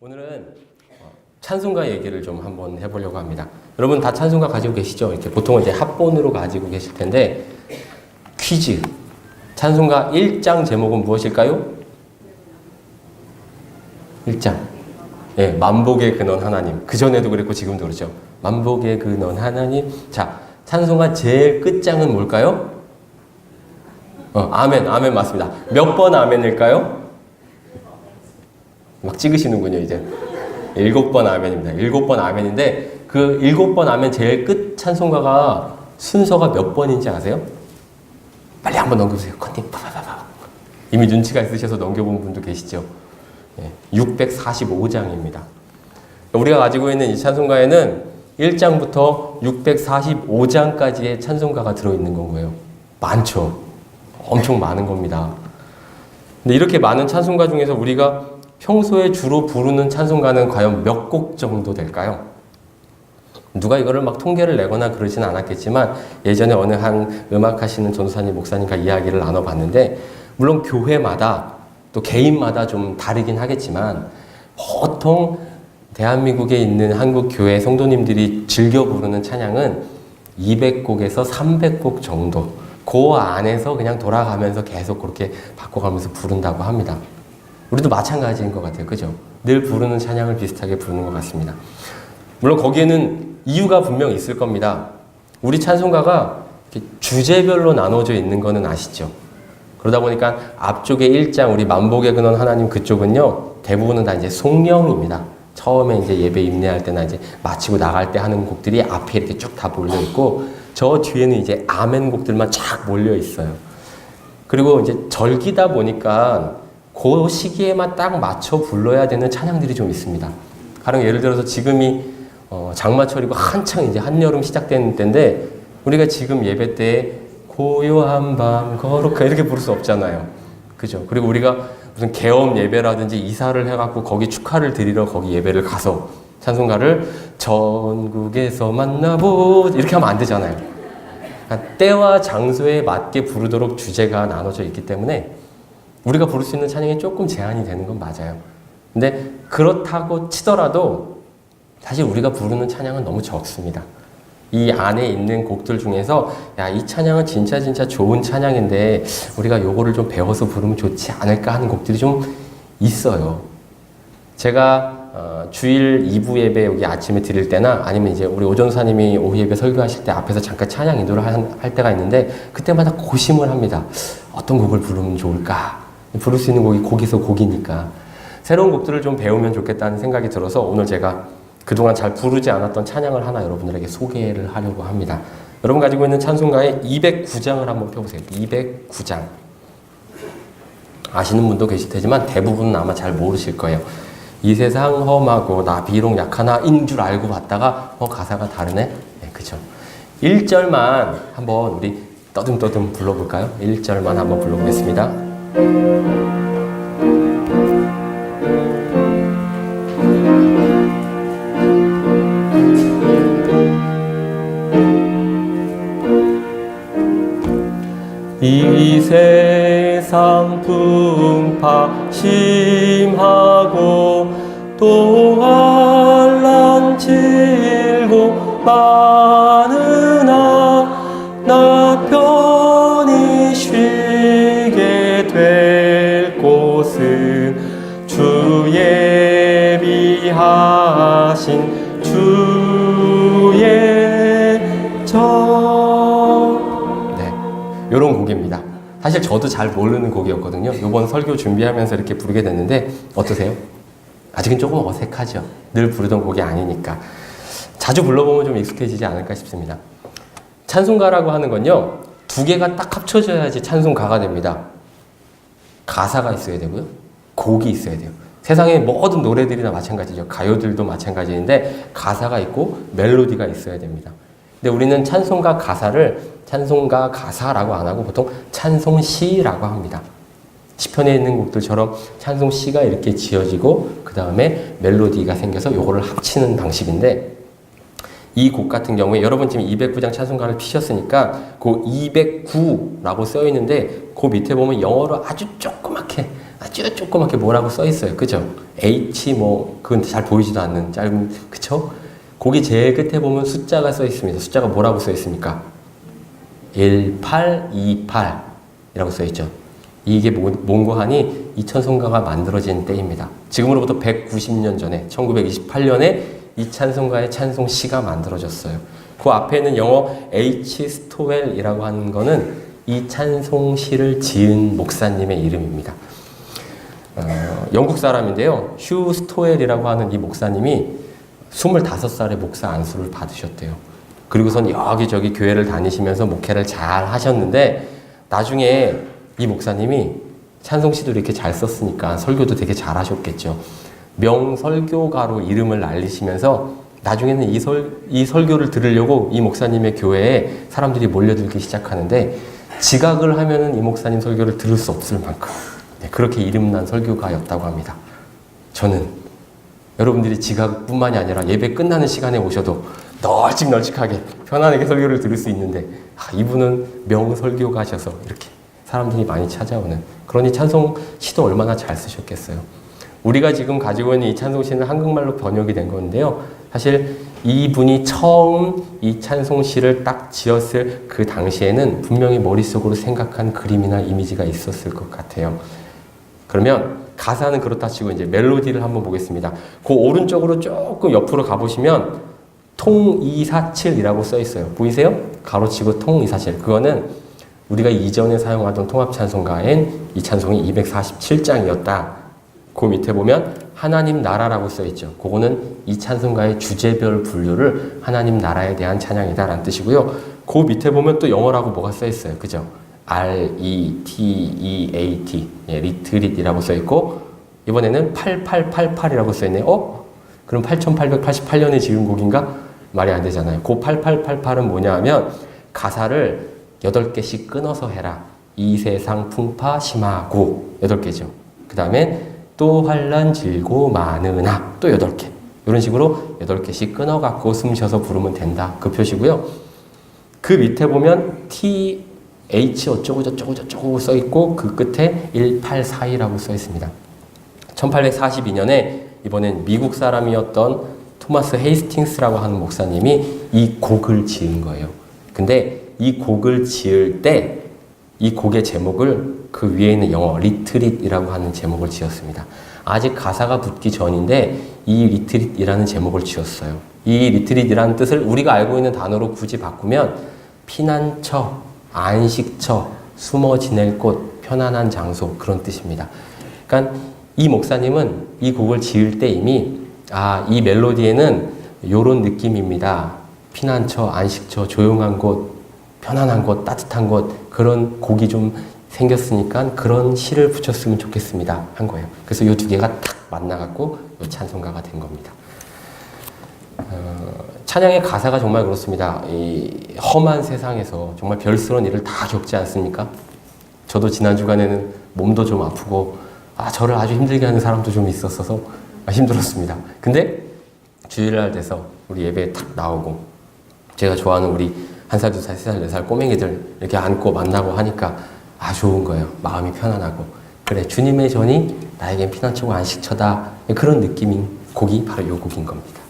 오늘은 찬송가 얘기를 좀 한번 해보려고 합니다. 여러분 다 찬송가 가지고 계시죠? 이렇게 보통은 이제 합본으로 가지고 계실 텐데 퀴즈. 찬송가 1장 제목은 무엇일까요? 1장. 예, 만복의 근원 하나님. 그전에도 그랬고 지금도 그렇죠. 만복의 근원 하나님. 자, 찬송가 제일 끝장은 뭘까요? 아멘. 아멘 맞습니다. 몇 번 아멘일까요? 막 찍으시는군요, 이제. 7번 아멘입니다. 7번 아멘인데, 그 7번 아멘 제일 끝 찬송가가 순서가 몇 번인지 아세요? 빨리 한번 넘겨보세요. 컨님, 파파파파. 이미 눈치가 있으셔서 넘겨본 분도 계시죠? 645장입니다. 우리가 가지고 있는 이 찬송가에는 1장부터 645장까지의 찬송가가 들어있는 건 거예요. 많죠? 엄청 많은 겁니다. 근데 이렇게 많은 찬송가 중에서 우리가 평소에 주로 부르는 찬송가는 과연 몇 곡 정도 될까요? 누가 이거를 막 통계를 내거나 그러진 않았겠지만 예전에 어느 한 음악하시는 전도사님, 목사님과 이야기를 나눠봤는데 물론 교회마다 또 개인마다 좀 다르긴 하겠지만 보통 대한민국에 있는 한국 교회 성도님들이 즐겨 부르는 찬양은 200곡에서 300곡 정도 그 안에서 그냥 돌아가면서 계속 그렇게 바꿔가면서 부른다고 합니다. 우리도 마찬가지인 것 같아요. 그죠? 늘 부르는 찬양을 비슷하게 부르는 것 같습니다. 물론 거기에는 이유가 분명 있을 겁니다. 우리 찬송가가 주제별로 나눠져 있는 거는 아시죠? 그러다 보니까 앞쪽에 1장 우리 만복의 근원 하나님 그쪽은요 대부분은 다 이제 송명입니다. 처음에 이제 예배 임례할 때나 이제 마치고 나갈 때 하는 곡들이 앞에 이렇게 쭉 다 몰려 있고 저 뒤에는 이제 아멘 곡들만 쫙 몰려 있어요. 그리고 이제 절기다 보니까 그 시기에만 딱 맞춰 불러야 되는 찬양들이 좀 있습니다. 가령 예를 들어서 지금이 장마철이고 한창 이제 한여름 시작되는 때인데 우리가 지금 예배 때 고요한 밤 거룩하 이렇게 부를 수 없잖아요. 그죠? 그리고 우리가 무슨 개업 예배라든지 이사를 해갖고 거기 축하를 드리러 거기 예배를 가서 찬송가를 전국에서 만나보 이렇게 하면 안 되잖아요. 그러니까 때와 장소에 맞게 부르도록 주제가 나눠져 있기 때문에 우리가 부를 수 있는 찬양이 조금 제한이 되는 건 맞아요. 근데 그렇다고 치더라도 사실 우리가 부르는 찬양은 너무 적습니다. 이 안에 있는 곡들 중에서 야, 이 찬양은 진짜 좋은 찬양인데 우리가 요거를 좀 배워서 부르면 좋지 않을까 하는 곡들이 좀 있어요. 제가 주일 2부 예배 여기 아침에 드릴 때나 아니면 이제 우리 오전사님이 오후 예배 설교하실 때 앞에서 잠깐 찬양 인도를 할 때가 있는데 그때마다 고심을 합니다. 어떤 곡을 부르면 좋을까? 부를 수 있는 곡이 곡에서 곡이니까 새로운 곡들을 좀 배우면 좋겠다는 생각이 들어서 오늘 제가 그동안 잘 부르지 않았던 찬양을 하나 여러분들에게 소개를 하려고 합니다. 여러분 가지고 있는 찬송가의 209장을 한번 펴보세요. 209장. 아시는 분도 계실 테지만 대부분은 아마 잘 모르실 거예요. 이 세상 험하고 나 비록 약하나인 줄 알고 봤다가 가사가 다르네? 네, 그죠. 1절만 한번 우리 떠듬떠듬 불러볼까요? 1절만 한번 불러보겠습니다. 이 세상 풍파 심하고 또 환난 질고 많으나 나 편히 쉬게 될 곳은 주 예비하신 주의 정. 네, 요런 곡입니다. 사실 저도 잘 모르는 곡이었거든요. 이번 설교 준비하면서 이렇게 부르게 됐는데 어떠세요? 아직은 조금 어색하죠. 늘 부르던 곡이 아니니까. 자주 불러보면 좀 익숙해지지 않을까 싶습니다. 찬송가라고 하는 건요. 두 개가 딱 합쳐져야지 찬송가가 됩니다. 가사가 있어야 되고요. 곡이 있어야 돼요. 세상의 모든 노래들이나 마찬가지죠. 가요들도 마찬가지인데 가사가 있고 멜로디가 있어야 됩니다. 근데 우리는 찬송가 가사를 찬송가 가사라고 안 하고 보통 찬송시라고 합니다. 시편에 있는 곡들처럼 찬송시가 이렇게 지어지고 그 다음에 멜로디가 생겨서 요거를 합치는 방식인데 이 곡 같은 경우에 여러분 지금 209장 찬송가를 피셨으니까 그 209라고 써 있는데 그 밑에 보면 영어로 아주 조그맣게 아주 조그맣게 뭐라고 써 있어요. 그죠? H 뭐 그건 잘 보이지도 않는 짧은 그쵸? 거기 제일 끝에 보면 숫자가 써 있습니다. 숫자가 뭐라고 써 있습니까? 1828이라고 써 있죠. 이게 뭔고 하니 이 찬송가가 만들어진 때입니다. 지금으로부터 190년 전에 1928년에 이 찬송가의 찬송시가 만들어졌어요. 그 앞에는 영어 H. 스토웰이라고 하는 거는 이 찬송시를 지은 목사님의 이름입니다. 영국 사람인데요. 휴 스토웰이라고 하는 이 목사님이 25살에 목사 안수를 받으셨대요. 그리고선 여기저기 교회를 다니시면서 목회를 잘 하셨는데 나중에 이 목사님이 찬송시도 이렇게 잘 썼으니까 설교도 되게 잘 하셨겠죠. 명설교가로 이름을 날리시면서 나중에는 이 설교를 들으려고 이 목사님의 교회에 사람들이 몰려들기 시작하는데 지각을 하면은 이 목사님 설교를 들을 수 없을 만큼 그렇게 이름난 설교가였다고 합니다. 저는 여러분들이 지각뿐만이 아니라 예배 끝나는 시간에 오셔도 널찍널찍하게 편안하게 설교를 들을 수 있는데 이분은 명설교가셔서 이렇게 사람들이 많이 찾아오는 그러니 찬송시도 얼마나 잘 쓰셨겠어요. 우리가 지금 가지고 있는 이 찬송시는 한국말로 번역이 된 건데요. 사실 이분이 처음 이 찬송시를 딱 지었을 그 당시에는 분명히 머릿속으로 생각한 그림이나 이미지가 있었을 것 같아요. 그러면 가사는 그렇다 치고 이제 멜로디를 한번 보겠습니다. 그 오른쪽으로 조금 옆으로 가보시면 통247이라고 써 있어요. 보이세요? 가로치고 통247. 그거는 우리가 이전에 사용하던 통합찬송가엔 이 찬송이 247장이었다. 그 밑에 보면 하나님 나라라고 써 있죠. 그거는 이 찬송가의 주제별 분류를 하나님 나라에 대한 찬양이다 라는 뜻이고요. 그 밑에 보면 또 영어라고 뭐가 써 있어요. 그죠? R-E-T-E-A-T 리트릿이라고 써 있고 이번에는 8888이라고 써 있네요. 그럼 8888년에 지은 곡인가? 말이 안 되잖아요. 그 8888은 뭐냐 하면 가사를 8개씩 끊어서 해라. 이 세상 풍파 심하고 8개죠. 그 다음에 또 환난 질고 많으나 또 8개. 이런 식으로 8개씩 끊어갖고 숨 쉬어서 부르면 된다. 그 표시고요. 그 밑에 보면 T, H 어쩌고 저쩌고 써 있고 그 끝에 1842라고 써 있습니다. 1842년에 이번엔 미국 사람이었던 토마스 헤이스팅스라고 하는 목사님이 이 곡을 지은 거예요. 근데 이 곡을 지을 때 이 곡의 제목을 그 위에 있는 영어 리트릿이라고 하는 제목을 지었습니다. 아직 가사가 붙기 전인데 이 리트릿이라는 제목을 지었어요. 이 리트릿이라는 뜻을 우리가 알고 있는 단어로 굳이 바꾸면 피난처, 안식처, 숨어 지낼 곳, 편안한 장소 그런 뜻입니다. 그러니까 이 목사님은 이 곡을 지을 때 이미 이 멜로디에는 이런 느낌입니다. 피난처, 안식처, 조용한 곳, 편안한 곳, 따뜻한 곳 그런 곡이 좀 생겼으니까 그런 시를 붙였으면 좋겠습니다 한 거예요. 그래서 이 두 개가 딱 만나갖고 이 찬송가가 된 겁니다. 찬양의 가사가 정말 그렇습니다. 이 험한 세상에서 정말 별스러운 일을 다 겪지 않습니까? 저도 지난 주간에는 몸도 좀 아프고 저를 아주 힘들게 하는 사람도 좀 있었어서 힘들었습니다. 근데 주일날 돼서 우리 예배에 탁 나오고 제가 좋아하는 우리 1살, 2살, 3살, 4살 꼬맹이들 이렇게 안고 만나고 하니까 좋은 거예요. 마음이 편안하고 그래 주님의 전이 나에겐 피난처고 안식처다 그런 느낌인 곡이 바로 이 곡인 겁니다.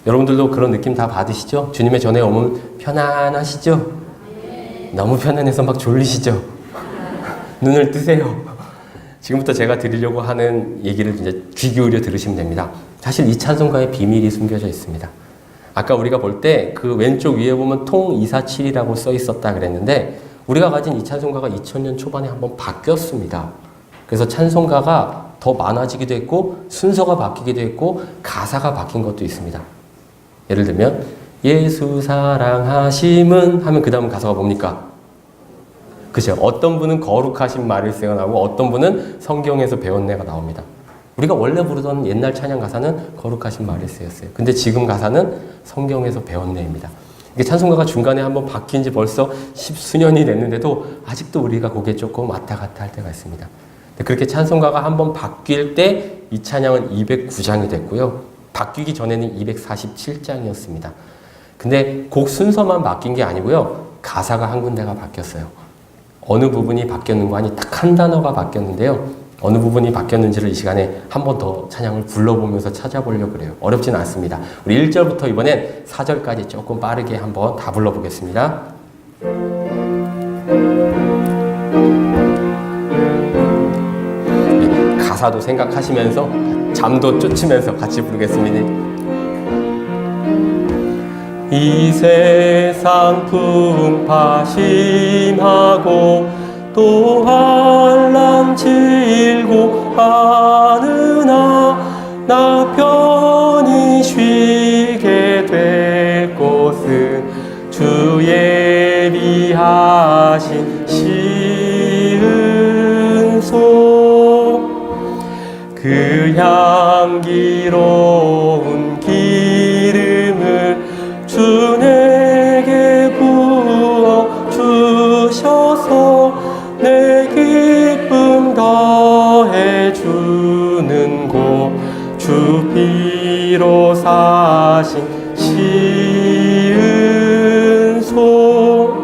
여러분들도 그런 느낌 다 받으시죠? 주님의 전에 오면 편안하시죠? 너무 편안해서 막 졸리시죠? 눈을 뜨세요. 지금부터 제가 드리려고 하는 얘기를 이제 귀 기울여 들으시면 됩니다. 사실 이 찬송가에 비밀이 숨겨져 있습니다. 아까 우리가 볼 때 그 왼쪽 위에 보면 통247이라고 써 있었다 그랬는데 우리가 가진 이 찬송가가 2000년 초반에 한번 바뀌었습니다. 그래서 찬송가가 더 많아지기도 했고 순서가 바뀌기도 했고 가사가 바뀐 것도 있습니다. 예를 들면 예수 사랑하심은 하면 그 다음 가사가 뭡니까? 그죠? 어떤 분은 거룩하신 말일세가 나오고 어떤 분은 성경에서 배운 내가 나옵니다. 우리가 원래 부르던 옛날 찬양 가사는 거룩하신 말일세였어요. 근데 지금 가사는 성경에서 배운 내입니다. 이게 찬송가가 중간에 한번 바뀐 지 벌써 10수년이 됐는데도 아직도 우리가 거기에 조금 왔다 갔다 할 때가 있습니다. 그렇게 찬송가가 한번 바뀔 때 이 찬양은 209장이 됐고요. 바뀌기 전에는 247장이었습니다. 근데 곡 순서만 바뀐 게 아니고요. 가사가 한 군데가 바뀌었어요. 어느 부분이 바뀌었는 거 아니 딱 한 단어가 바뀌었는데요. 어느 부분이 바뀌었는지를 이 시간에 한 번 더 찬양을 불러보면서 찾아보려고 그래요. 어렵지는 않습니다. 우리 1절부터 이번엔 4절까지 조금 빠르게 한번 다 불러보겠습니다. 네, 가사도 생각하시면서 잠도 쫓으면서 같이 부르겠습니다. 이 세상 풍파 심하고 또 환난 질고 하느나 나 편히 쉬게 될 곳은 주 예비하신 시은소 그 향기로운 기름을 주 내게 부어 주셔서 내 기쁨 더해 주는 곳 주 피로 사신 시은소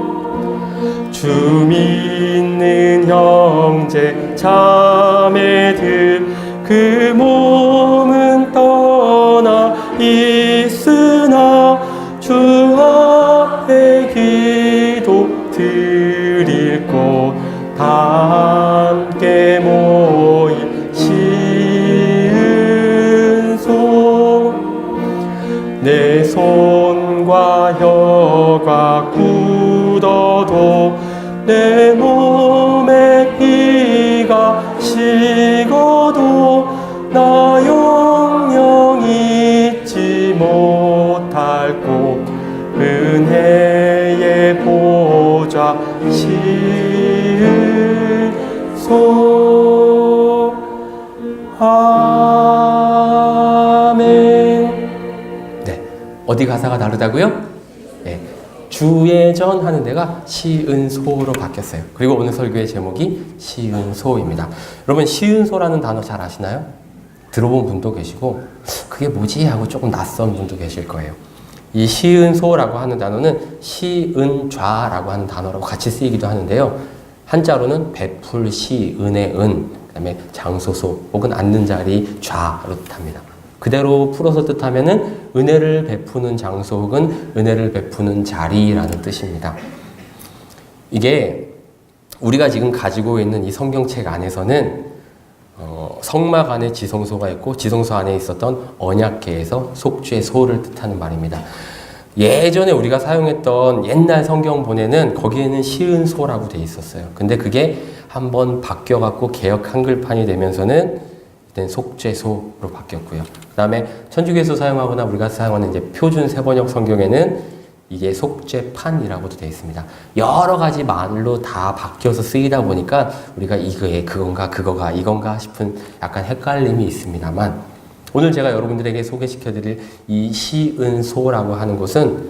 주 믿는 형제 자매들 그 몸은 떠나 있으나 주 앞에 기도 드릴 곳 다 함께 모인 시은소 내 손과 혀가 굳어도 내 몸에 피가 식어도 나 영영 잊지 못할 곳 은혜의 보좌 시은소 아멘. 네, 어디 가사가 다르다고요? 네, 주의 전 하는 데가 시은소로 바뀌었어요. 그리고 오늘 설교의 제목이 시은소입니다. 여러분 시은소라는 단어 잘 아시나요? 들어본 분도 계시고 그게 뭐지 하고 조금 낯선 분도 계실 거예요. 이 시은소라고 하는 단어는 시은좌라고 하는 단어라고 같이 쓰이기도 하는데요. 한자로는 베풀 시, 은의 은, 그 다음에 장소소 혹은 앉는 자리 좌로 뜻합니다. 그대로 풀어서 뜻하면은 은혜를 베푸는 장소 혹은 은혜를 베푸는 자리라는 뜻입니다. 이게 우리가 지금 가지고 있는 이 성경책 안에서는 성막 안에 지성소가 있고 지성소 안에 있었던 언약궤에서 속죄소를 뜻하는 말입니다. 예전에 우리가 사용했던 옛날 성경본에는 거기에는 시은소라고 돼 있었어요. 근데 그게 한번 바뀌어갖고 개역 한글판이 되면서는 일단 속죄소로 바뀌었고요. 그 다음에 천주교에서 사용하거나 우리가 사용하는 이제 표준 세번역 성경에는 이게 속죄판이라고도 되어 있습니다. 여러 가지 말로 다 바뀌어서 쓰이다 보니까 우리가 이거에 그건가 그거가 이건가 싶은 약간 헷갈림이 있습니다만 오늘 제가 여러분들에게 소개시켜드릴 이 시은소라고 하는 곳은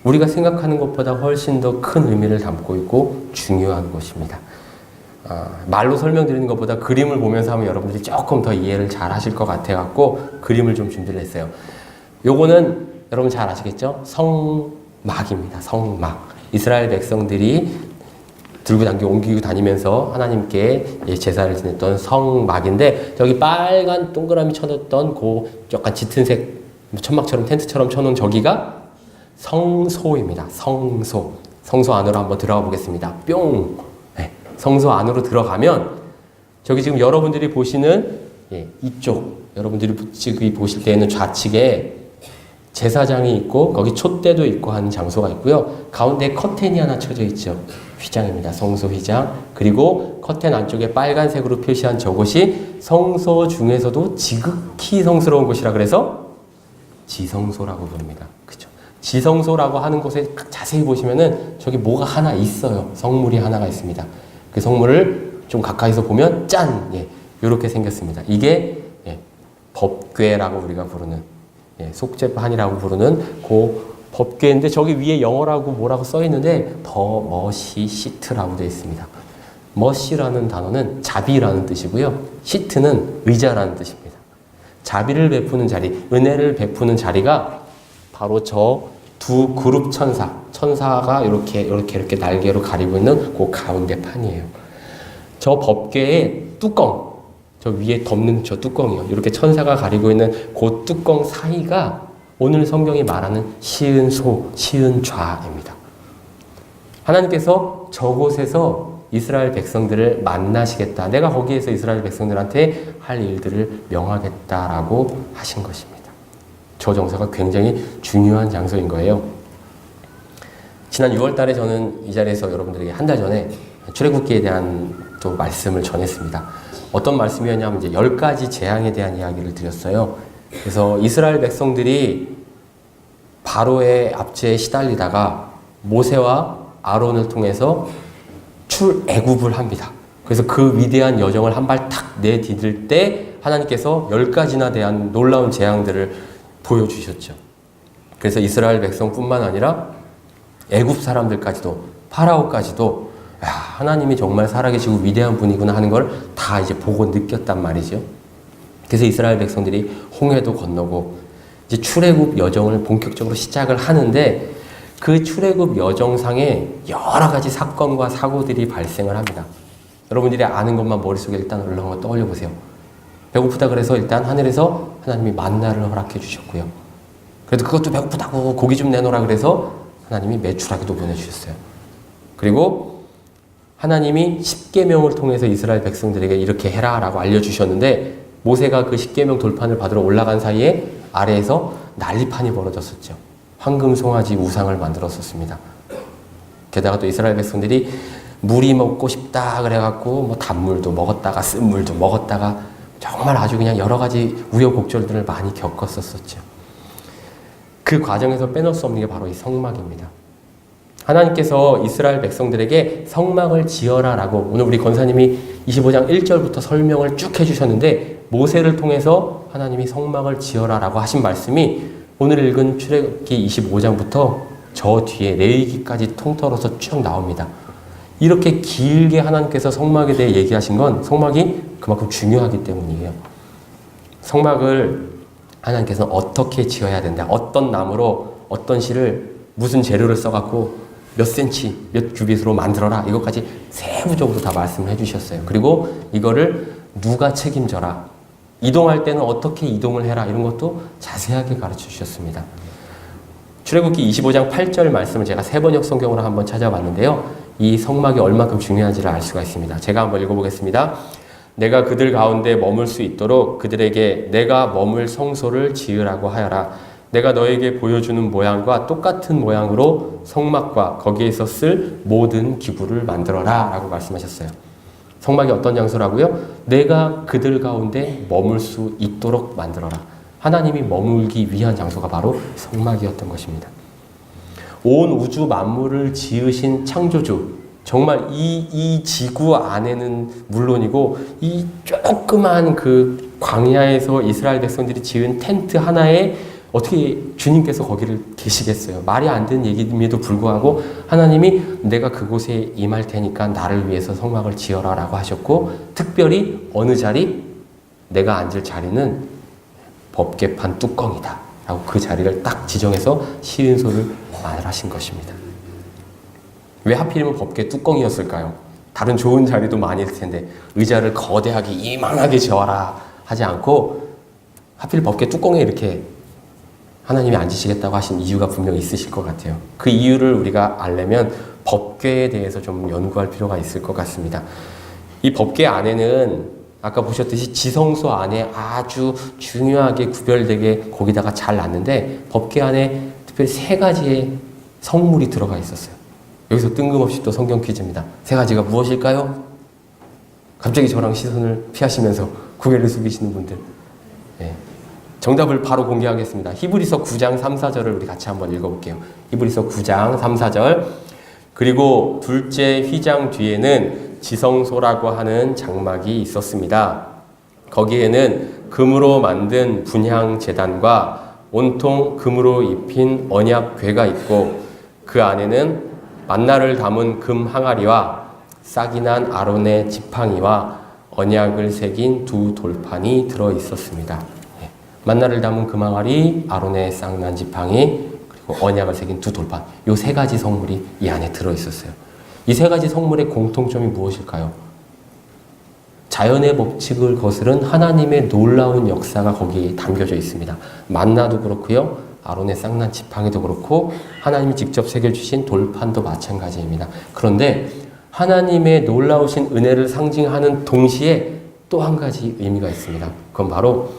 우리가 생각하는 것보다 훨씬 더 큰 의미를 담고 있고 중요한 곳입니다. 말로 설명드리는 것보다 그림을 보면서 하면 여러분들이 조금 더 이해를 잘 하실 것 같아갖고 그림을 좀 준비를 했어요. 요거는 여러분 잘 아시겠죠? 성막입니다. 성막. 이스라엘 백성들이 들고 옮기고 다니면서 하나님께 제사를 지냈던 성막인데 저기 빨간 동그라미 쳐놨던 그 약간 짙은 색 천막처럼 텐트처럼 쳐놓은 저기가 성소입니다. 성소. 성소 안으로 한번 들어가 보겠습니다. 뿅. 네. 성소 안으로 들어가면 저기 지금 여러분들이 보시는 이쪽 여러분들이 지금 보실 때에는 좌측에 제사장이 있고 거기 촛대도 있고 하는 장소가 있고요. 가운데 커튼이 하나 쳐져 있죠. 휘장입니다. 성소 휘장. 그리고 커튼 안쪽에 빨간색으로 표시한 저곳이 성소 중에서도 지극히 성스러운 곳이라 그래서 지성소라고 부릅니다. 그죠? 지성소라고 하는 곳에 자세히 보시면은 저기 뭐가 하나 있어요. 성물이 하나가 있습니다. 그 성물을 좀 가까이서 보면 짠! 이렇게 생겼습니다. 이게 법궤라고 우리가 부르는 속죄판이라고 부르는 그 법궤인데 저기 위에 영어라고 뭐라고 써 있는데 더 머시 시트라고 되어 있습니다. 머시라는 단어는 자비라는 뜻이고요. 시트는 의자라는 뜻입니다. 자비를 베푸는 자리, 은혜를 베푸는 자리가 바로 저 두 그룹 천사가 이렇게 날개로 가리고 있는 그 가운데 판이에요. 저 법궤의 뚜껑, 저 위에 덮는 저 뚜껑이요. 이렇게 천사가 가리고 있는 그 뚜껑 사이가 오늘 성경이 말하는 시은소, 시은좌입니다. 하나님께서 저곳에서 이스라엘 백성들을 만나시겠다. 내가 거기에서 이스라엘 백성들한테 할 일들을 명하겠다라고 하신 것입니다. 저 정서가 굉장히 중요한 장소인 거예요. 지난 6월 달에 저는 이 자리에서 여러분들에게 한 달 전에 출애굽기에 대한 또 말씀을 전했습니다. 어떤 말씀이었냐면 이제 10가지 재앙에 대한 이야기를 드렸어요. 그래서 이스라엘 백성들이 바로의 압제에 시달리다가 모세와 아론을 통해서 출애굽을 합니다. 그래서 그 위대한 여정을 한 발 탁 내디딜 때 하나님께서 10가지나 대한 놀라운 재앙들을 보여주셨죠. 그래서 이스라엘 백성뿐만 아니라 애굽 사람들까지도 파라오까지도 하나님이 정말 살아계시고 위대한 분이구나 하는 걸 다 이제 보고 느꼈단 말이죠. 그래서 이스라엘 백성들이 홍해도 건너고 이제 출애굽 여정을 본격적으로 시작을 하는데 그 출애굽 여정상에 여러 가지 사건과 사고들이 발생을 합니다. 여러분들이 아는 것만 머릿속에 일단 올라온 거 떠올려 보세요. 배고프다 그래서 일단 하늘에서 하나님이 만나를 허락해 주셨고요. 그래도 그것도 배고프다고 고기 좀 내놓으라 그래서 하나님이 메추라기도 보내주셨어요. 그리고 하나님이 십계명을 통해서 이스라엘 백성들에게 이렇게 해라 라고 알려주셨는데 모세가 그 십계명 돌판을 받으러 올라간 사이에 아래에서 난리판이 벌어졌었죠. 황금 송아지 우상을 만들었었습니다. 게다가 또 이스라엘 백성들이 물이 먹고 싶다 그래갖고 뭐 단물도 먹었다가 쓴물도 먹었다가 정말 아주 그냥 여러 가지 우여곡절들을 많이 겪었었죠. 그 과정에서 빼놓을 수 없는 게 바로 이 성막입니다. 하나님께서 이스라엘 백성들에게 성막을 지어라 라고 오늘 우리 권사님이 25장 1절부터 설명을 쭉 해주셨는데 모세를 통해서 하나님이 성막을 지어라 라고 하신 말씀이 오늘 읽은 출애굽기 25장부터 저 뒤에 레위기까지 통틀어서 쭉 나옵니다. 이렇게 길게 하나님께서 성막에 대해 얘기하신 건 성막이 그만큼 중요하기 때문이에요. 성막을 하나님께서는 어떻게 지어야 된다. 어떤 나무로 어떤 실을 무슨 재료를 써갖고 몇 센치, 몇 규빗으로 만들어라. 이것까지 세부적으로 다 말씀을 해주셨어요. 그리고 이거를 누가 책임져라. 이동할 때는 어떻게 이동을 해라. 이런 것도 자세하게 가르쳐 주셨습니다. 출애굽기 25장 8절 말씀을 제가 세번역 성경으로 한번 찾아봤는데요. 이 성막이 얼마큼 중요한지를 알 수가 있습니다. 제가 한번 읽어보겠습니다. 내가 그들 가운데 머물 수 있도록 그들에게 내가 머물 성소를 지으라고 하여라. 내가 너에게 보여주는 모양과 똑같은 모양으로 성막과 거기에서 쓸 모든 기구를 만들어라 라고 말씀하셨어요. 성막이 어떤 장소라고요? 내가 그들 가운데 머물 수 있도록 만들어라. 하나님이 머물기 위한 장소가 바로 성막이었던 것입니다. 온 우주 만물을 지으신 창조주, 정말 이 지구 안에는 물론이고 이 조그만 그 광야에서 이스라엘 백성들이 지은 텐트 하나에 어떻게 주님께서 거기를 계시겠어요? 말이 안 되는 얘기임에도 불구하고 하나님이 내가 그곳에 임할 테니까 나를 위해서 성막을 지어라 라고 하셨고 특별히 어느 자리? 내가 앉을 자리는 법궤판 뚜껑이다 라고 그 자리를 딱 지정해서 시은소를 말하신 것입니다. 왜 하필이면 법궤 뚜껑이었을까요? 다른 좋은 자리도 많이 있을 텐데 의자를 거대하게 이만하게 지어라 하지 않고 하필 법궤 뚜껑에 이렇게 하나님이 앉으시겠다고 하신 이유가 분명히 있으실 것 같아요. 그 이유를 우리가 알려면 법궤에 대해서 좀 연구할 필요가 있을 것 같습니다. 이 법궤 안에는 아까 보셨듯이 지성소 안에 아주 중요하게 구별되게 거기다가 잘 놨는데 법궤 안에 특별히 3가지의 성물이 들어가 있었어요. 여기서 뜬금없이 또 성경 퀴즈입니다. 3가지가 무엇일까요? 갑자기 저랑 시선을 피하시면서 고개를 숙이시는 분들. 네. 정답을 바로 공개하겠습니다. 히브리서 9장 3, 4절을 우리 같이 한번 읽어볼게요. 히브리서 9장 3, 4절. 그리고 둘째 휘장 뒤에는 지성소라고 하는 장막이 있었습니다. 거기에는 금으로 만든 분향 제단과 온통 금으로 입힌 언약궤가 있고 그 안에는 만나를 담은 금 항아리와 싹이 난 아론의 지팡이와 언약을 새긴 2 돌판이 들어 있었습니다. 만나를 담은 금 항아리, 아론의 싹난 지팡이, 그리고 언약을 새긴 두 돌판, 요 세 가지 성물이 이 안에 들어있었어요. 이 세 가지 성물의 공통점이 무엇일까요? 자연의 법칙을 거스른 하나님의 놀라운 역사가 거기에 담겨져 있습니다. 만나도 그렇고요, 아론의 쌍난 지팡이도 그렇고 하나님이 직접 새겨주신 돌판도 마찬가지입니다. 그런데 하나님의 놀라우신 은혜를 상징하는 동시에 또 한 가지 의미가 있습니다. 그건 바로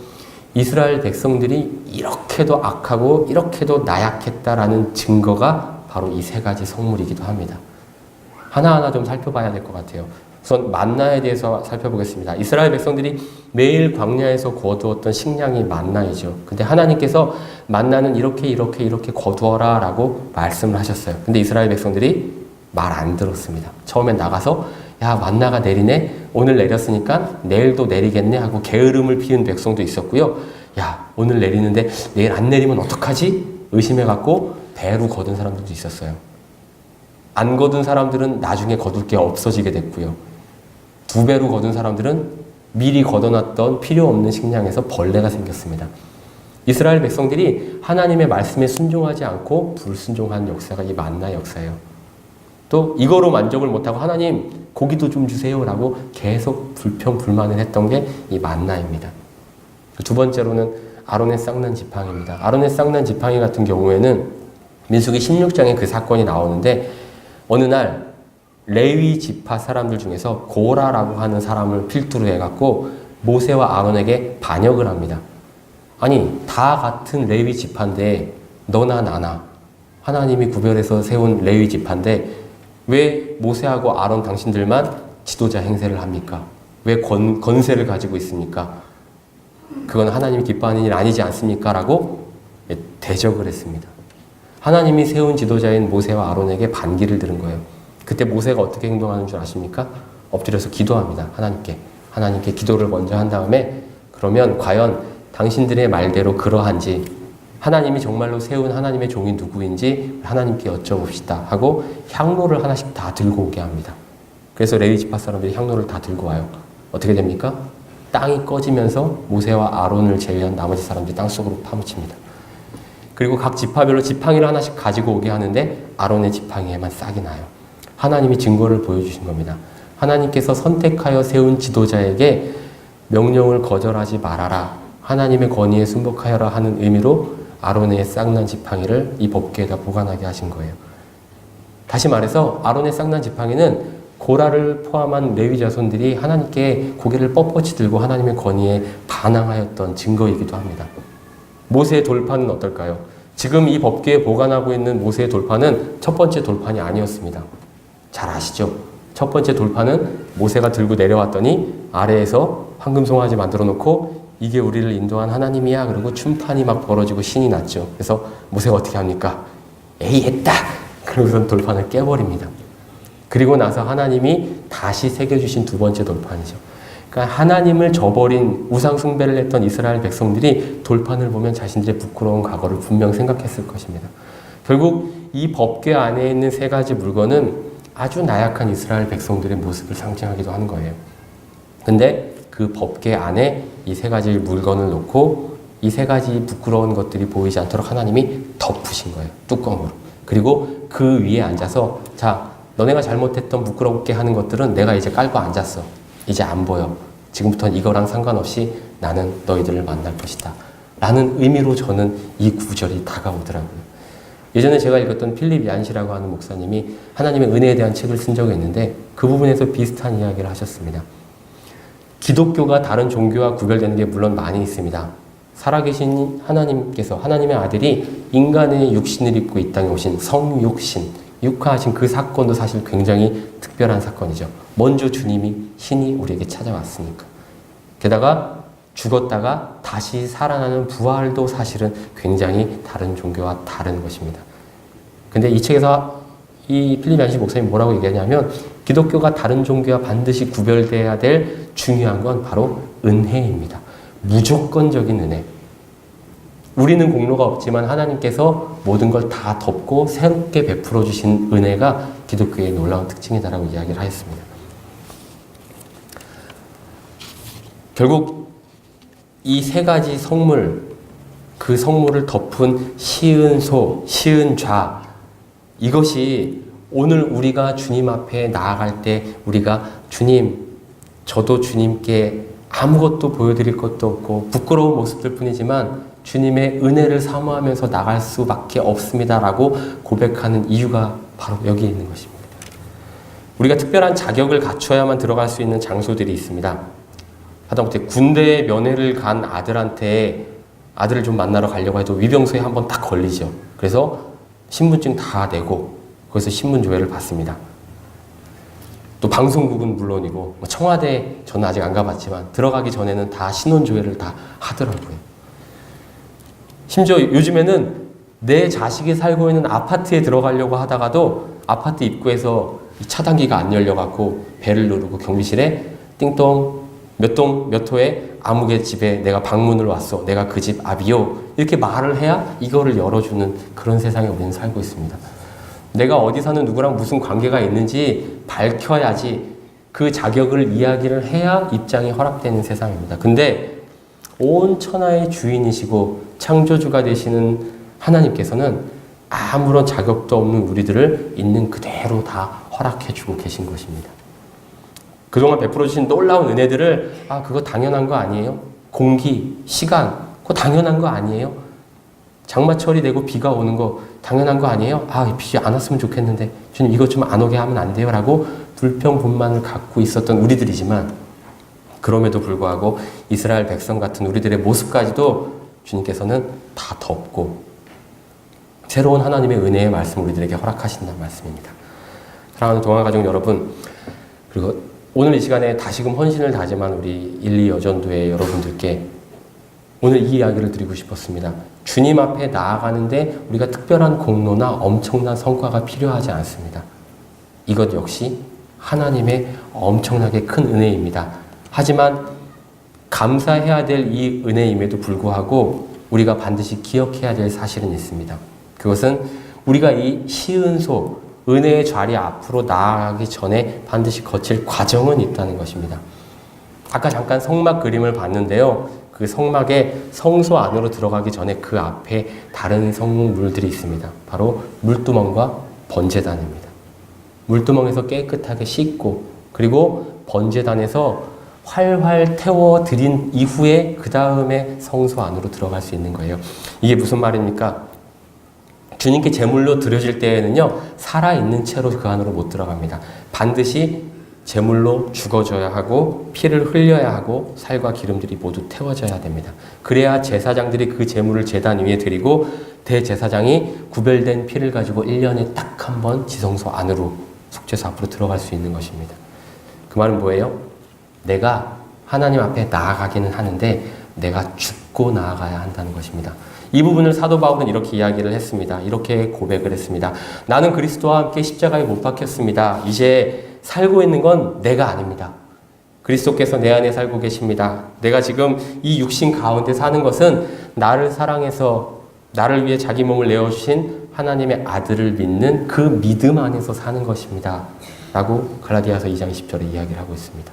이스라엘 백성들이 이렇게도 악하고 이렇게도 나약했다라는 증거가 바로 이 세 가지 성물이기도 합니다. 하나하나 좀 살펴봐야 될 것 같아요. 우선 만나에 대해서 살펴보겠습니다. 이스라엘 백성들이 매일 광야에서 거두었던 식량이 만나이죠. 근데 하나님께서 만나는 이렇게 거두어라 라고 말씀을 하셨어요. 근데 이스라엘 백성들이 말 안 들었습니다. 처음엔 나가서 야, 만나가 내리네? 오늘 내렸으니까 내일도 내리겠네? 하고 게으름을 피운 백성도 있었고요. 야, 오늘 내리는데 내일 안 내리면 어떡하지? 의심해갖고 배로 거둔 사람들도 있었어요. 안 거둔 사람들은 나중에 거둘 게 없어지게 됐고요. 2배로 거둔 사람들은 미리 걷어놨던 필요 없는 식량에서 벌레가 생겼습니다. 이스라엘 백성들이 하나님의 말씀에 순종하지 않고 불순종한 역사가 이 만나 역사예요. 또 이거로 만족을 못하고 하나님 고기도 좀 주세요 라고 계속 불평불만을 했던 게 이 만나입니다. 두 번째로는 아론의 쌍난 지팡이입니다. 아론의 쌍난 지팡이 같은 경우에는 민수기 16장에 그 사건이 나오는데 어느 날 레위 지파 사람들 중에서 고라라고 하는 사람을 필두로 해갖고 모세와 아론에게 반역을 합니다. 아니 다 같은 레위 지파인데 너나 나나 하나님이 구별해서 세운 레위 지파인데 왜 모세하고 아론 당신들만 지도자 행세를 합니까? 왜 건세를 가지고 있습니까? 그건 하나님이 기뻐하는 일 아니지 않습니까? 라고 대적을 했습니다. 하나님이 세운 지도자인 모세와 아론에게 반기를 들은 거예요. 그때 모세가 어떻게 행동하는 줄 아십니까? 엎드려서 기도합니다. 하나님께 기도를 먼저 한 다음에 그러면 과연 당신들의 말대로 그러한지 하나님이 정말로 세운 하나님의 종이 누구인지 하나님께 여쭤봅시다 하고 향로를 하나씩 다 들고 오게 합니다. 그래서 레위 지파 사람들이 향로를 다 들고 와요. 어떻게 됩니까? 땅이 꺼지면서 모세와 아론을 제외한 나머지 사람들이 땅속으로 파묻힙니다. 그리고 각 지파별로 지팡이를 하나씩 가지고 오게 하는데 아론의 지팡이에만 싹이 나요. 하나님이 증거를 보여주신 겁니다. 하나님께서 선택하여 세운 지도자에게 명령을 거절하지 말아라. 하나님의 권위에 순복하여라 하는 의미로 아론의 쌍난 지팡이를 이 법궤에다 보관하게 하신 거예요. 다시 말해서 아론의 쌍난 지팡이는 고라를 포함한 레위 자손들이 하나님께 고개를 뻣뻣이 들고 하나님의 권위에 반항하였던 증거이기도 합니다. 모세의 돌판은 어떨까요? 지금 이 법궤에 보관하고 있는 모세의 돌판은 첫 번째 돌판이 아니었습니다. 잘 아시죠? 첫 번째 돌판은 모세가 들고 내려왔더니 아래에서 황금송아지 만들어 놓고 이게 우리를 인도한 하나님이야. 그리고 춤판이 막 벌어지고 신이 났죠. 그래서 모세가 어떻게 합니까? 에이 했다. 그러고선 돌판을 깨버립니다. 그리고 나서 하나님이 다시 새겨주신 두 번째 돌판이죠. 그러니까 하나님을 저버린 우상 숭배를 했던 이스라엘 백성들이 돌판을 보면 자신들의 부끄러운 과거를 분명 생각했을 것입니다. 결국 이 법궤 안에 있는 세 가지 물건은 아주 나약한 이스라엘 백성들의 모습을 상징하기도 하는 거예요. 근데 그 법궤 안에 이 세 가지 물건을 놓고 이 세 가지 부끄러운 것들이 보이지 않도록 하나님이 덮으신 거예요. 뚜껑으로. 그리고 그 위에 앉아서 자, 너네가 잘못했던 부끄럽게 하는 것들은 내가 이제 깔고 앉았어. 이제 안 보여. 지금부터는 이거랑 상관없이 나는 너희들을 만날 것이다. 라는 의미로 저는 이 구절이 다가오더라고요. 예전에 제가 읽었던 필립 얀시라고 하는 목사님이 하나님의 은혜에 대한 책을 쓴 적이 있는데 그 부분에서 비슷한 이야기를 하셨습니다. 기독교가 다른 종교와 구별되는 게 물론 많이 있습니다. 살아계신 하나님께서 하나님의 아들이 인간의 육신을 입고 이 땅에 오신 성육신, 육화하신 그 사건도 사실 굉장히 특별한 사건이죠. 먼저 주님이 신이 우리에게 찾아왔으니까. 게다가 죽었다가 다시 살아나는 부활도 사실은 굉장히 다른 종교와 다른 것입니다. 근데 이 책에서 이 필립 얀시 목사님이 뭐라고 얘기하냐면 기독교가 다른 종교와 반드시 구별돼야 될 중요한 건 바로 은혜입니다. 무조건적인 은혜. 우리는 공로가 없지만 하나님께서 모든 걸 다 덮고 새롭게 베풀어 주신 은혜가 기독교의 놀라운 특징이다라고 이야기를 하였습니다. 결국 이 세 가지 성물, 그 그 성물을 덮은 시은소, 시은좌, 이것이 오늘 우리가 주님 앞에 나아갈 때 우리가 주님, 저도 주님께 아무것도 보여드릴 것도 없고 부끄러운 모습들 뿐이지만 주님의 은혜를 사모하면서 나갈 수밖에 없습니다라고 고백하는 이유가 바로 여기에 있는 것입니다. 우리가 특별한 자격을 갖춰야만 들어갈 수 있는 장소들이 있습니다. 하다못해 군대에 면회를 간 아들한테 아들을 좀 만나러 가려고 해도 위병소에 한번 딱 걸리죠. 그래서 신분증 다 내고 거기서 신분조회를 받습니다. 또 방송국은 물론이고 청와대 저는 아직 안 가봤지만 들어가기 전에는 다 신원조회를 다 하더라고요. 심지어 요즘에는 내 자식이 살고 있는 아파트에 들어가려고 하다가도 아파트 입구에서 차단기가 안 열려갖고 벨을 누르고 경비실에 띵동 몇 동 몇 호에 아무개 집에 내가 방문을 왔어. 내가 그 집 아비요. 이렇게 말을 해야 이거를 열어주는 그런 세상에 우리는 살고 있습니다. 내가 어디 사는 누구랑 무슨 관계가 있는지 밝혀야지 그 자격을 이야기를 해야 입장이 허락되는 세상입니다. 근데 온 천하의 주인이시고 창조주가 되시는 하나님께서는 아무런 자격도 없는 우리들을 있는 그대로 다 허락해주고 계신 것입니다. 그동안 베풀어 주신 놀라운 은혜들을 그거 당연한 거 아니에요? 공기, 시간, 그거 당연한 거 아니에요? 장마철이 되고 비가 오는 거 당연한 거 아니에요? 비 안 왔으면 좋겠는데 주님 이것 좀 안 오게 하면 안 돼요? 라고 불평분만을 갖고 있었던 우리들이지만 그럼에도 불구하고 이스라엘 백성 같은 우리들의 모습까지도 주님께서는 다 덮고 새로운 하나님의 은혜의 말씀을 우리들에게 허락하신다는 말씀입니다. 사랑하는 동화가족 여러분, 그리고 오늘 이 시간에 다시금 헌신을 다짐한 우리 1, 2 여전도의 여러분들께 오늘 이 이야기를 드리고 싶었습니다. 주님 앞에 나아가는데 우리가 특별한 공로나 엄청난 성과가 필요하지 않습니다. 이것 역시 하나님의 엄청나게 큰 은혜입니다. 하지만 감사해야 될 이 은혜임에도 불구하고 우리가 반드시 기억해야 될 사실은 있습니다. 그것은 우리가 이 시은소, 은혜의 자리 앞으로 나아가기 전에 반드시 거칠 과정은 있다는 것입니다. 아까 잠깐 성막 그림을 봤는데요. 그 성막의 성소 안으로 들어가기 전에 그 앞에 다른 성물들이 있습니다. 바로 물두멍과 번제단입니다. 물두멍에서 깨끗하게 씻고 그리고 번제단에서 활활 태워드린 이후에 그 다음에 성소 안으로 들어갈 수 있는 거예요. 이게 무슨 말입니까? 주님께 제물로 드려질 때에는요, 살아있는 채로 그 안으로 못 들어갑니다. 반드시 제물로 죽어져야 하고 피를 흘려야 하고 살과 기름들이 모두 태워져야 됩니다. 그래야 제사장들이 그 제물을 제단 위에 드리고 대제사장이 구별된 피를 가지고 1년에 딱 한 번 지성소 안으로 속죄소 앞으로 들어갈 수 있는 것입니다. 그 말은 뭐예요? 내가 하나님 앞에 나아가기는 하는데 내가 죽고 나아가야 한다는 것입니다. 이 부분을 사도 바울은 이렇게 이야기를 했습니다. 이렇게 고백을 했습니다. 나는 그리스도와 함께 십자가에 못 박혔습니다. 이제 살고 있는 건 내가 아닙니다. 그리스도께서 내 안에 살고 계십니다. 내가 지금 이 육신 가운데 사는 것은 나를 사랑해서 나를 위해 자기 몸을 내어주신 하나님의 아들을 믿는 그 믿음 안에서 사는 것입니다. 라고 갈라디아서 2장 20절에 이야기를 하고 있습니다.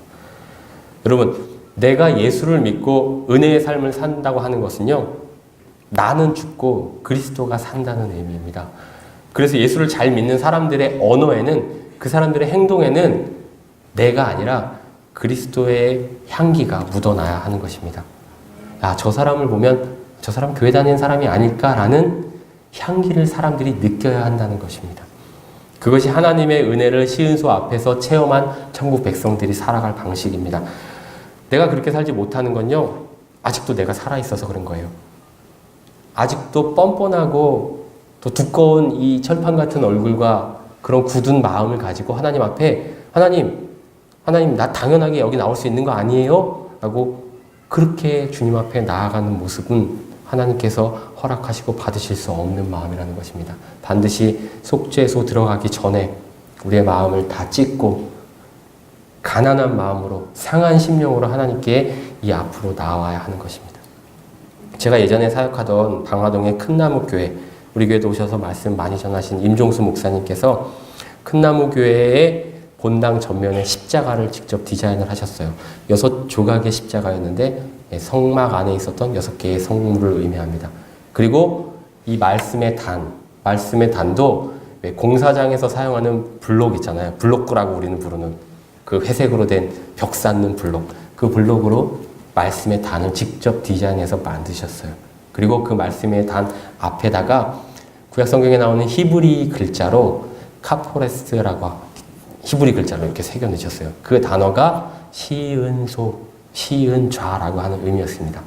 여러분, 내가 예수를 믿고 은혜의 삶을 산다고 하는 것은요, 나는 죽고 그리스도가 산다는 의미입니다. 그래서 예수를 잘 믿는 사람들의 언어에는, 그 사람들의 행동에는 내가 아니라 그리스도의 향기가 묻어나야 하는 것입니다. 저 사람을 보면 저 사람 교회 다니는 사람이 아닐까라는 향기를 사람들이 느껴야 한다는 것입니다. 그것이 하나님의 은혜를 시은소 앞에서 체험한 천국 백성들이 살아갈 방식입니다. 내가 그렇게 살지 못하는 건요, 아직도 내가 살아있어서 그런 거예요. 아직도 뻔뻔하고 또 두꺼운 이 철판 같은 얼굴과 그런 굳은 마음을 가지고 하나님 앞에 하나님 나 당연하게 여기 나올 수 있는 거 아니에요? 라고 그렇게 주님 앞에 나아가는 모습은 하나님께서 허락하시고 받으실 수 없는 마음이라는 것입니다. 반드시 속죄소 들어가기 전에 우리의 마음을 다 찢고 가난한 마음으로 상한 심령으로 하나님께 이 앞으로 나와야 하는 것입니다. 제가 예전에 사역하던 방화동의 큰나무교회, 우리 교회도 오셔서 말씀 많이 전하신 임종수 목사님께서 큰나무교회의 본당 전면에 십자가를 직접 디자인을 하셨어요. 6조각의 십자가였는데 성막 안에 있었던 6개의 성물을 의미합니다. 그리고 이 말씀의 단도 왜 공사장에서 사용하는 블록 있잖아요. 블록구라고 우리는 부르는 그 회색으로 된 벽 쌓는 블록. 그 블록으로 말씀의 단을 직접 디자인해서 만드셨어요. 그리고 그 말씀의 단 앞에다가 구약 성경에 나오는 히브리 글자로 카포레스트라고 히브리 글자로 이렇게 새겨 넣으셨어요. 그 단어가 시은소, 시은좌라고 하는 의미였습니다.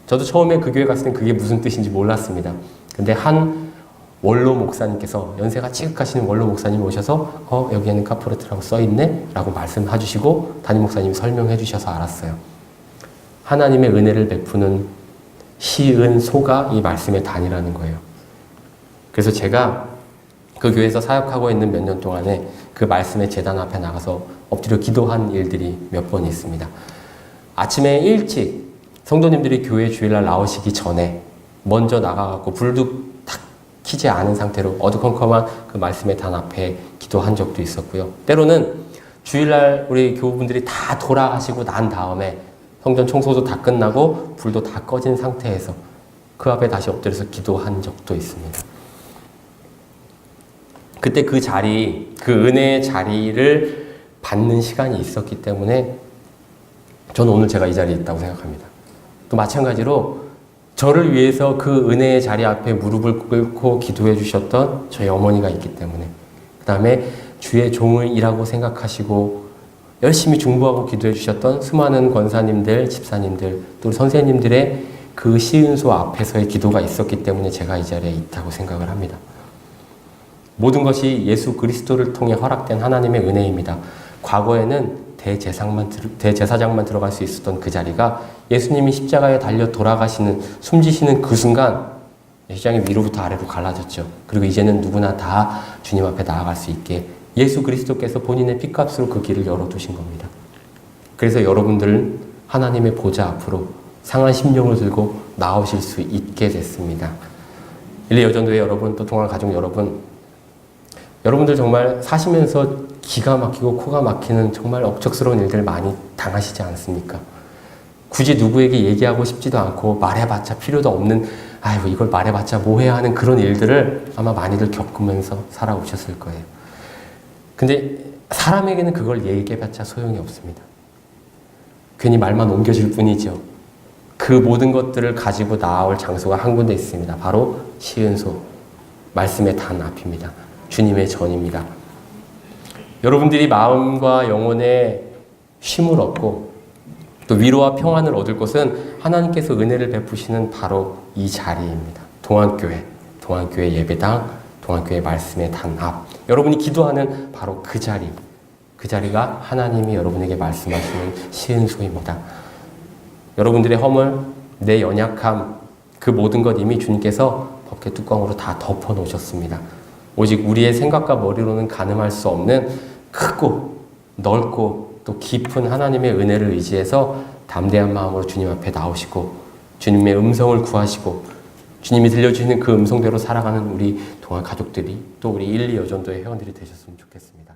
저도 처음에 그 교회 갔을 땐 그게 무슨 뜻인지 몰랐습니다. 근데 한 원로 목사님께서 연세가 지극하시는 원로 목사님이 오셔서 여기에는 카포레트라고 써있네? 라고 말씀해 주시고 담임 목사님이 설명해 주셔서 알았어요. 하나님의 은혜를 베푸는 시은소가 이 말씀의 단이라는 거예요. 그래서 제가 그 교회에서 사역하고 있는 몇 년 동안에 그 말씀의 제단 앞에 나가서 엎드려 기도한 일들이 몇 번 있습니다. 아침에 일찍 성도님들이 교회 주일날 나오시기 전에 먼저 나가갖고 불도 탁 켜지 않은 상태로 어두컴컴한 그 말씀의 단 앞에 기도한 적도 있었고요. 때로는 주일날 우리 교우분들이 다 돌아가시고 난 다음에 성전 청소도 다 끝나고 불도 다 꺼진 상태에서 그 앞에 다시 엎드려서 기도한 적도 있습니다. 그때 그 자리, 그 은혜의 자리를 받는 시간이 있었기 때문에 저는 오늘 제가 이 자리에 있다고 생각합니다. 또 마찬가지로 저를 위해서 그 은혜의 자리 앞에 무릎을 꿇고 기도해 주셨던 저희 어머니가 있기 때문에, 그 다음에 주의 종이라고 생각하시고 열심히 중보하고 기도해 주셨던 수많은 권사님들, 집사님들, 또 선생님들의 그 시은소 앞에서의 기도가 있었기 때문에 제가 이 자리에 있다고 생각을 합니다. 모든 것이 예수 그리스도를 통해 허락된 하나님의 은혜입니다. 과거에는 대제사장만 들어갈 수 있었던 그 자리가 예수님이 십자가에 달려 돌아가시는, 숨지시는 그 순간 십자가의 위로부터 아래로 갈라졌죠. 그리고 이제는 누구나 다 주님 앞에 나아갈 수 있게 예수 그리스도께서 본인의 피값으로 그 길을 열어두신 겁니다. 그래서 여러분들은 하나님의 보좌 앞으로 상한 심령을 들고 나오실 수 있게 됐습니다. 일리여전도회 여러분, 또 동아가족 여러분, 여러분들 정말 사시면서 기가 막히고 코가 막히는 정말 억척스러운 일들 많이 당하시지 않습니까? 굳이 누구에게 얘기하고 싶지도 않고 말해봤자 필요도 없는, 아이고 이걸 말해봤자 뭐해야 하는 그런 일들을 아마 많이들 겪으면서 살아오셨을 거예요. 근데 사람에게는 그걸 얘기해봤자 소용이 없습니다. 괜히 말만 옮겨질 뿐이죠. 그 모든 것들을 가지고 나올 장소가 한 군데 있습니다. 바로 시은소, 말씀의 단 앞입니다. 주님의 전입니다. 여러분들이 마음과 영혼에 쉼을 얻고 또 위로와 평안을 얻을 곳은 하나님께서 은혜를 베푸시는 바로 이 자리입니다. 동안교회 예배당, 동안교회 말씀의 단 앞. 여러분이 기도하는 바로 그 자리가 하나님이 여러분에게 말씀하시는 시은소입니다. 여러분들의 허물, 내 연약함, 그 모든 것 이미 주님께서 법궤 뚜껑으로 다 덮어 놓으셨습니다. 오직 우리의 생각과 머리로는 가늠할 수 없는 크고 넓고 또 깊은 하나님의 은혜를 의지해서 담대한 마음으로 주님 앞에 나오시고 주님의 음성을 구하시고 주님이 들려주시는 그 음성대로 살아가는 우리 동안 가족들이 또 우리 1, 2 여전도의 회원들이 되셨으면 좋겠습니다.